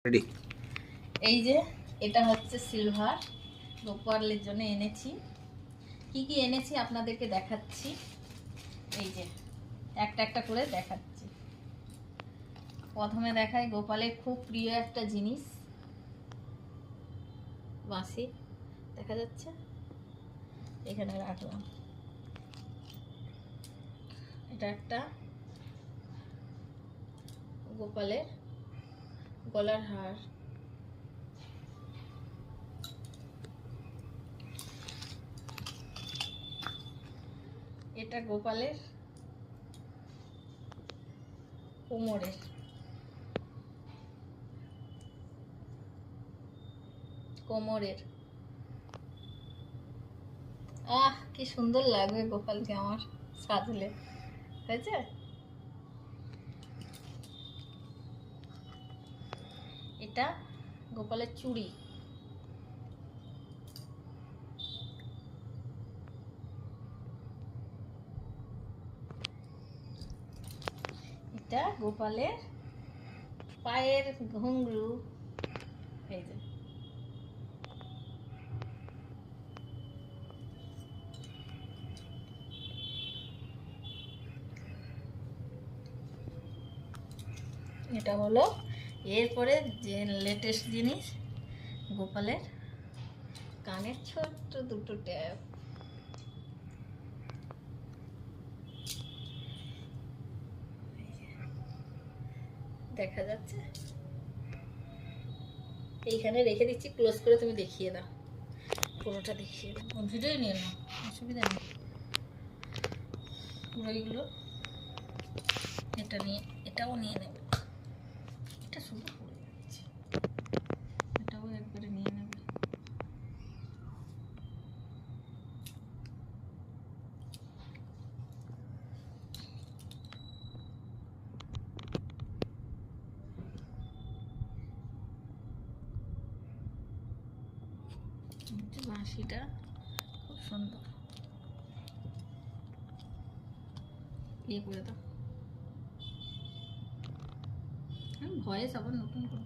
Ready. এই যে এটা হচ্ছে সিলভার গোপালের জন্য এনেছি। কি কি এনেছি আপনাদেরকে দেখাচ্ছি। এই যে একটা একটা করে দেখাচ্ছি। প্রথমে দেখাই গোপালের খুব প্রিয় একটা জিনিস, বাঁশি। দেখা যাচ্ছে, এখানে রাখলাম। এটা একটা গোপালের গলার হার। এটা গোপালের কোমরের। কি সুন্দর লাগবে গোপালকে আমার সাজলে, হয়েছে? এটা গোপালের চুড়ি। এটা গোপালের পায়ের ঘুঙরু। এই যে এটা হলো। এরপরে যে লেটেস্ট জিনিস, গোপালের কানের ছোট্ট দুটো ট্যাপ। দেখা যাচ্ছে, এইখানে রেখে দিচ্ছি, ক্লোজ করে তুমি দেখিয়ে দাও, পুরোটা দেখিয়ে দাও। ভিডিওই নিয়ে নাও, অসুবিধা নেই। পুরোইগুলো এটা নিয়ে, এটাও নিয়ে নেবে। এটা শুধু পড়ে যাচ্ছে, এটাও একবারে নিয়ে নেবে। বাঁশিটা খুব সুন্দর, ইয়ে করে দাও। ভয়েস আবার নতুন করে